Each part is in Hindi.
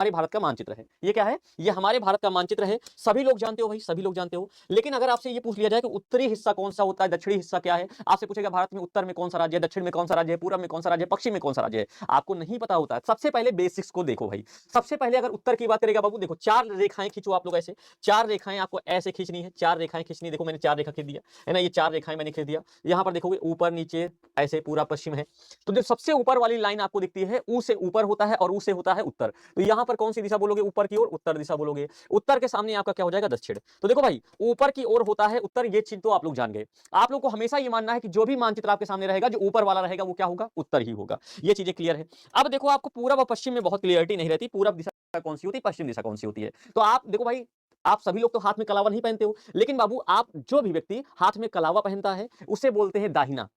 हमारे भारत का मानचित्र है। ये क्या है? ये हमारे भारत का मानचित्र है। सभी लोग जानते हो भाई, सभी लोग जानते हो। लेकिन अगर आपसे ये पूछ लिया जाए कि उत्तरी हिस्सा कौन-सा होता है, दक्षिणी हिस्सा क्या है? आपसे पूछेगा भारत में उत्तर में कौन-सा राज्य है, दक्षिण में कौन-सा राज्य है, पूरब में कौन-सा राज्य है, पश्चिम में कौन-सा राज्य है? आपको नहीं पता होता है। सबसे पहले बेसिक्स को देखो भाई। सबसे पहले अगर उत्तर की बात करेगा बाबू, देखो 4 रेखाएँ खींचो आप लोग ऐसे। 4 रेखाएँ आपको ऐसे खींचनी है, 4 रेखाएँ खींचनी है। देखो मैंने 4 रेखा खींच दिया, है ना? ये 4 रेखाएँ मैंने खींच दिया। यहाँ पर देखोगे ऊपर, नीचे, ऐसे पूरा पश्चिम है। तो जो सबसे ऊपर वाली लाइन आपको दिखती है, ऊ से ऊपर होता है और ऊ से होता है उत्तर। तो यहाँ पर कौन सी दिशा बोलोगे ऊपर की ओर? उत्तर दिशा बोलोगे। उत्तर के सामने आपका क्या हो जाएगा? दक्षिण। तो देखो भाई, ऊपर की ओर होता है उत्तर, ये चीज तो आप लोग जान गए। आप लोग को हमेशा ये मानना है कि जो भी मानचित्र आपके सामने रहेगा, जो ऊपर वाला रहेगा वो क्या होगा? उत्तर ही होगा। ये चीजें क्लियर है। अब देखो आपको पूरब और पश्चिम में बहुत क्लियरिटी नहीं रहती, पूरब दिशा कौन सी होती है, पश्चिम दिशा कौन सी होती है। तो आप देखो भाई, आप सभी लोग तो हाथ में कलावा नहीं पहनते हो, लेकिन बाबू आप जो भी व्यक्ति हाथ में कलावा पहनता है उसे बोलते हैं दाहिना।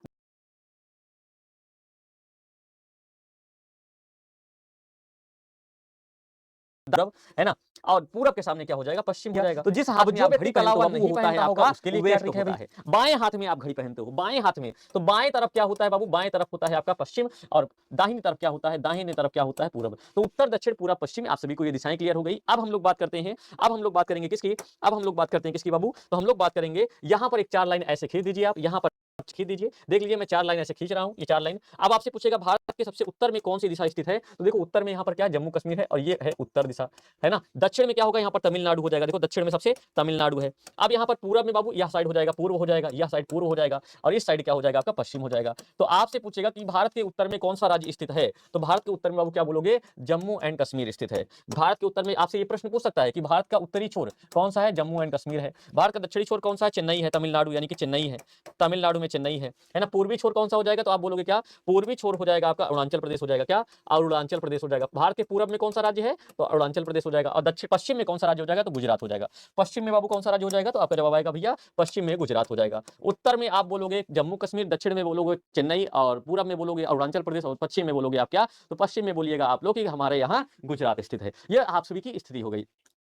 तरफ, है ना? और पूरब के सामने क्या हो जाएगा? पश्चिम हो जाएगा। तो जिस हाथ में आप घड़ी पहनते हो बाबू, वो होता है आपका, उसके लिए क्या ट्रिक है? बाएं हाथ में आप घड़ी पहनते हो, बाएं हाथ में, तो बाएं तरफ क्या होता है बाबू? बाएं तरफ होता है आपका पश्चिम, और दाहिनी तरफ क्या होता है? दाहिने तरफ क्या होता है? पूरब। तो उत्तर, दक्षिण, पूरब, पश्चिम, आप सभी को ये दिशाएं क्लियर हो गई। अब हम लोग बात करते हैं, अब हम लोग बात करेंगे किसकी? अब हम लोग बात करते हैं किसकी बाबू? तो हम लोग बात करेंगे, यहां पर एक 4 लाइन ऐसे खींच दीजिए आप, यहां पर खींच दीजिए। देख लीजिए मैं 4 लाइन ऐसे खींच रहा हूं, ये 4 लाइन। अब आपसे पूछेगा भारत के सबसे उत्तर में कौन सी दिशा स्थित है? तो देखो उत्तर में यहां पर क्या है? जम्मू कश्मीर है, और ये है उत्तर दिशा, है ना? दक्षिण में क्या होगा? यहाँ पर तमिलनाडु हो जाएगा। देखो दक्षिण में सबसे तमिलनाडु है। अब यहाँ पर पूरब में बाबू, यह साइड हो जाएगा पूर्व हो जाएगा, यह साइड पूर्व हो जाएगा, और इस साइड क्या हो जाएगा? आपका पश्चिम हो जाएगा। तो आपसे पूछेगा कि भारत के उत्तर में कौन सा राज्य स्थित है? तो भारत के उत्तर में बाबू क्या बोलोगे? जम्मू एंड कश्मीर स्थित है। भारत के उत्तर में आपसे ये प्रश्न पूछ सकता है कि भारत का उत्तरी छोर कौन सा है? जम्मू एंड कश्मीर है। भारत का दक्षिणी छोर कौन सा है? चेन्नई है, तमिलनाडु, यानी कि चेन्नई है, तमिलनाडु में चेन्नई है ना? पूर्वी छोर कौन सा हो जाएगा? तो आप बोलोगे क्या? पूर्वी छोर हो जाएगा आपका अरुणाचल प्रदेश हो जाएगा। क्या? अरुणाचल प्रदेश हो जाएगा। भारत के पूरब में कौन सा राज्य है? तो अरुणाचल प्रदेश हो जाएगा। और दक्षिण पश्चिम में कौन सा राज्य हो जाएगा? तो गुजरात हो जाएगा। पश्चिम में बाबू कौन सा राज्य हो जाएगा? तो आपका जवाब आएगा भैया पश्चिम में गुजरात हो जाएगा। उत्तर में आप बोलोगे जम्मू कश्मीर, दक्षिण में बोलोगे चेन्नई, और पूरब में बोलोगे अरुणाचल प्रदेश, और पश्चिम में बोलोगे आप क्या? तो पश्चिम में बोलिएगा आप लोग कि हमारे यहाँ गुजरात स्थित है। यह आप सभी की स्थिति हो गई।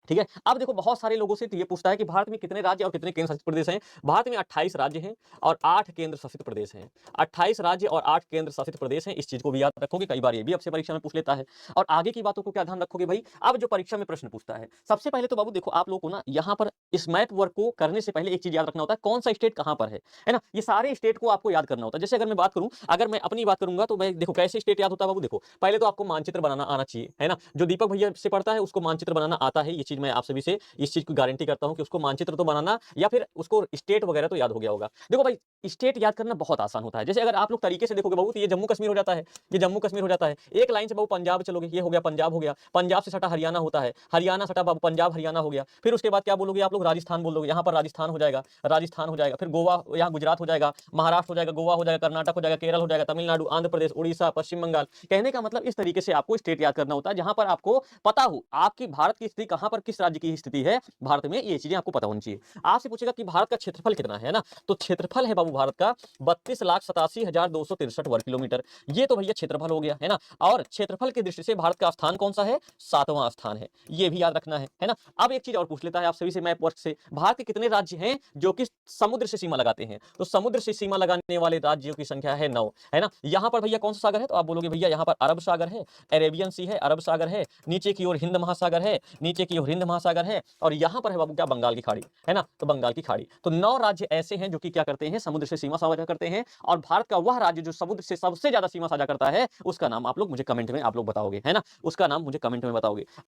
ठीक है। अब देखो बहुत सारे लोगों से तो ये पूछता है कि भारत में कितने राज्य और कितने केंद्र शासित प्रदेश हैं? भारत में 28 राज्य हैं और 8 केंद्र शासित प्रदेश हैं। 28 राज्य और 8 केंद्र शासित प्रदेश हैं। इस चीज को भी याद रखोगे, कई बार ये भी आपसे परीक्षा में पूछ लेता है। और आगे की बातों को क्या ध्यान रखोगे भाई? अब जो परीक्षा में प्रश्न पूछता है, सबसे पहले तो बाबू देखो आप लोग को ना यहाँ पर इस मैप वर्क को करने से पहले एक चीज याद रखना होता है, कौन सा स्टेट कहाँ पर है ना? ये सारे स्टेट को आपको याद करना होता है। जैसे अगर मैं बात करूं, अगर मैं अपनी बात करूंगा, तो मैं देखो कैसे स्टेट याद होता है बाबू। देखो पहले तो आपको मानचित्र बनाना आना चाहिए, है ना? जो दीपक भैया से पढ़ता है उसको मानचित्र बनाना आता है, ये चीज मैं आप सभी से इस चीज की गारंटी करता हूं कि उसको मानचित्र तो बनाना, या फिर उसको स्टेट वगैरह तो याद हो गया होगा। देखो भाई, स्टेट याद करना बहुत आसान होता है। जैसे अगर आप लोग तरीके से देखोगे बाबू, तो ये जम्मू कश्मीर हो जाता है, ये जम्मू कश्मीर हो जाता है। एक लाइन से बाबू पंजाब चलोगे, ये हो गया पंजाब हो गया। पंजाब से सटा हरियाणा होता है, हरियाणा सटा बाबू पंजाब हरियाणा हो गया। फिर उसके बाद क्या बोलोगे आप लोग? राजस्थान बोलोगे, यहाँ पर राजस्थान हो जाएगा, राजस्थान हो जाएगा। फिर गोवा, यहाँ गुजरात हो जाएगा, महाराष्ट्र हो जाएगा, गोवा हो जाएगा, कर्नाटक हो जाएगा, केरल हो जाएगा, तमिलनाडु, आंध्र प्रदेश, उड़ीसा, पश्चिम बंगाल। कहने का मतलब इस तरीके से आपको स्टेट याद करना होता है, जहां पर आपको पता हो आपकी भारत की स्थिति कहां पर, किस राज्य की स्थिति है भारत में, ये चीजें आपको पता होनी चाहिए। आपसे पूछेगा कि भारत का क्षेत्रफल कितना है ना? तो क्षेत्रफल है बाबू भारत का 32,87,263 वर्ग किलोमीटर। ये तो भैया क्षेत्रफल हो गया, है ना? और क्षेत्रफल की दृष्टि से भारत का स्थान कौन सा है? 7वां स्थान है। ये भी याद रखना है ना? अब एक चीज और पूछ लेता है आप सभी से मैप वर्क से, भारत के कितने राज्य हैं जो कि समुद्र से सीमा लगाते हैं? तो समुद्र से सीमा लगाने वाले राज्यों की संख्या है 9, है ना? यहाँ पर भैया कौन सा सागर है? तो आप बोलोगे भैया यहाँ पर अरब सागर है, अरेबियन सी है, अरब सागर है, नीचे की ओर हिंद महासागर है, नीचे की ओर हिंद महासागर है, और यहाँ पर है बाबू क्या? बंगाल की खाड़ी, है ना? तो बंगाल की खाड़ी। तो 9 राज्य ऐसे हैं जो कि क्या करते हैं? समुद्र से सीमा साझा करते हैं। और भारत का वह राज्य जो समुद्र से सबसे ज्यादा सीमा साझा करता है, उसका नाम आप लोग मुझे कमेंट में आप लोग बताओगे, है ना? उसका नाम मुझे कमेंट में बताओगे।